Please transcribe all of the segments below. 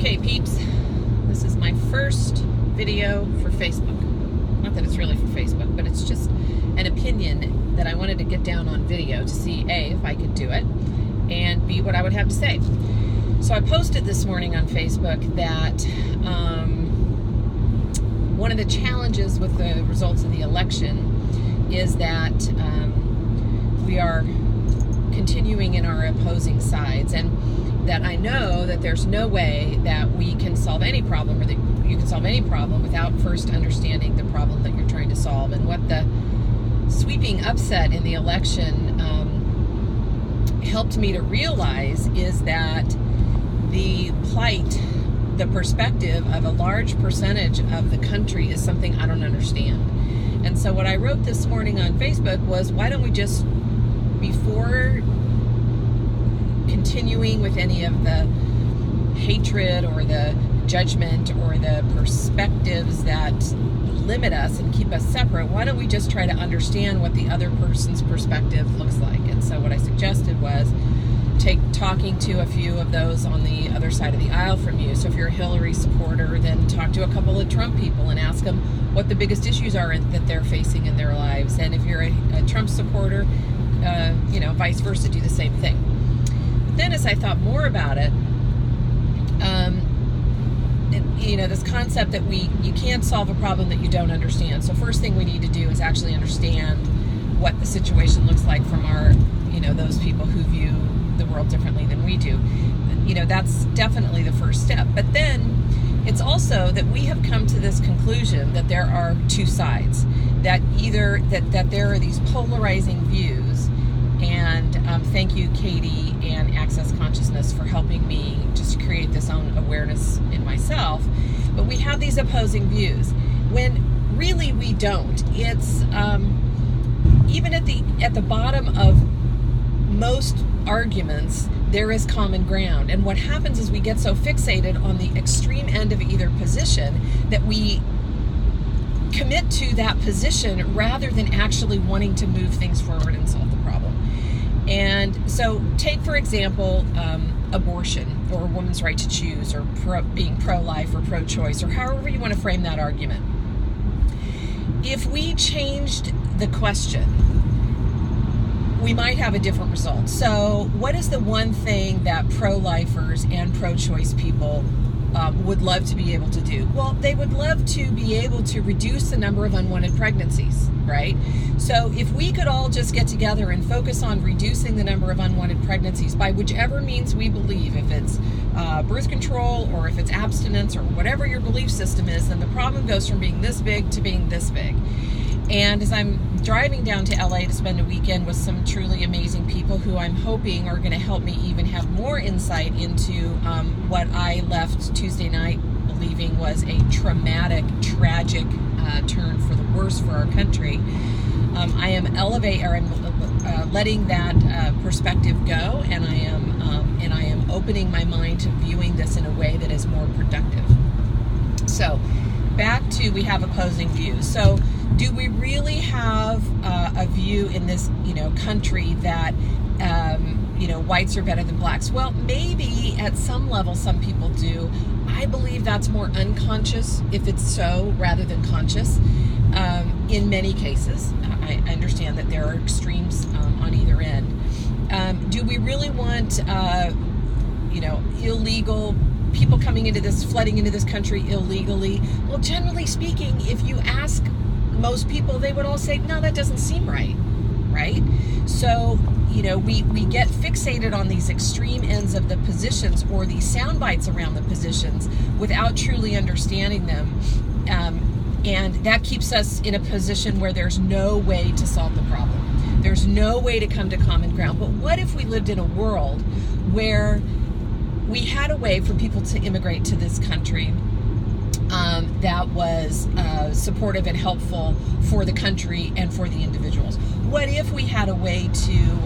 Okay, peeps, this is my first video for Facebook. Not that it's really for Facebook, but it's just an opinion that I wanted to get down on video to see A, if I could do it, and B, what I would have to say. So I posted this morning on Facebook that one of the challenges with the results of the election is that we are continuing in our opposing sides, and that I know that there's no way that we can solve any problem, or that you can solve any problem without first understanding the problem that you're trying to solve. And what the sweeping upset in the election helped me to realize is that the plight, the perspective of a large percentage of the country is something I don't understand. And so what I wrote this morning on Facebook was, why don't we just, before continuing with any of the hatred or the judgment or the perspectives that limit us and keep us separate, why don't we just try to understand what the other person's perspective looks like? And so what I suggested was talking to a few of those on the other side of the aisle from you. So if you're a Hillary supporter, then talk to a couple of Trump people and ask them what the biggest issues are that they're facing in their lives. And if you're a Trump supporter, vice versa, do the same thing. But then as I thought more about it, this concept that you can't solve a problem that you don't understand. So first thing we need to do is actually understand what the situation looks like from our, those people who view the world differently than we do. That's definitely the first step. But then it's also that we have come to this conclusion that there are two sides, that either that there are these polarizing views. And thank you, Katie and Access Consciousness, for helping me just create this own awareness in myself. But we have these opposing views when really we don't. It's even at the bottom of most arguments, there is common ground. And what happens is we get so fixated on the extreme end of either position that we commit to that position rather than actually wanting to move things forward and solve the problem. And so take, for example, abortion, or a woman's right to choose, or being pro-life or pro-choice, or however you want to frame that argument. If we changed the question, we might have a different result. So what is the one thing that pro-lifers and pro-choice people would love to be able to do? Well, they would love to be able to reduce the number of unwanted pregnancies, right? So if we could all just get together and focus on reducing the number of unwanted pregnancies by whichever means we believe, if it's birth control or if it's abstinence or whatever your belief system is, then the problem goes from being this big to being this big. And as I'm driving down to LA to spend a weekend with some truly amazing people who I'm hoping are going to help me even have more insight into what I left Tuesday night believing was a traumatic, tragic turn for the worse for our country, I am letting that perspective go, and I am opening my mind to viewing this in a way that is more productive. So back to, we have opposing views. So do we really have a view in this, country that, whites are better than blacks? Well, maybe at some level some people do. I believe that's more unconscious, if it's so, rather than conscious. In many cases, I understand that there are extremes on either end. Do we really want, illegal people flooding into this country illegally? Well, generally speaking, if you ask most people, they would all say, no, that doesn't seem right? So, we get fixated on these extreme ends of the positions, or these sound bites around the positions, without truly understanding them. And that keeps us in a position where there's no way to solve the problem. There's no way to come to common ground. But what if we lived in a world where we had a way for people to immigrate to this country that was supportive and helpful for the country and for the individuals? What if we had a way to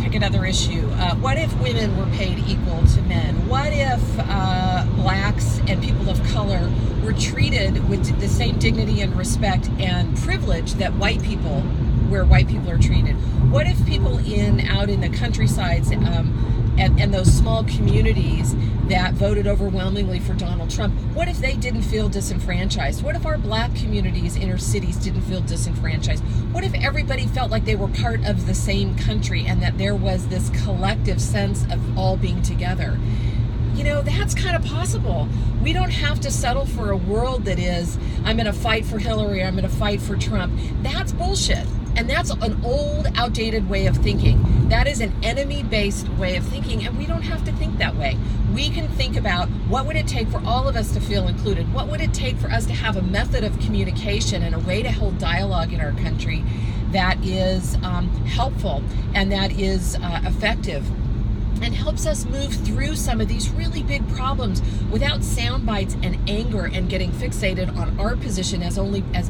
pick another issue? What if women were paid equal to men? What if blacks and people of color were treated with the same dignity and respect and privilege that white people where white people are treated? What if people out in the countrysides and and those small communities that voted overwhelmingly for Donald Trump, what if they didn't feel disenfranchised? What if our black communities, inner cities, didn't feel disenfranchised? What if everybody felt like they were part of the same country and that there was this collective sense of all being together? You know, that's kind of possible. We don't have to settle for a world that is, I'm going to fight for Hillary, I'm going to fight for Trump. That's bullshit. And that's an old, outdated way of thinking. That is an enemy-based way of thinking, and we don't have to think that way. We can think about what would it take for all of us to feel included? What would it take for us to have a method of communication and a way to hold dialogue in our country that is helpful and that is effective, and helps us move through some of these really big problems without sound bites and anger and getting fixated on our position as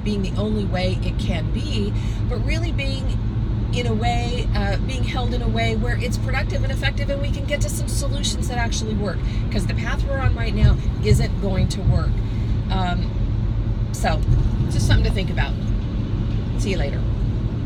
being the only way it can be, but really being in a way, being held in a way where it's productive and effective, and we can get to some solutions that actually work, because the path we're on right now isn't going to work. So just something to think about. See you later.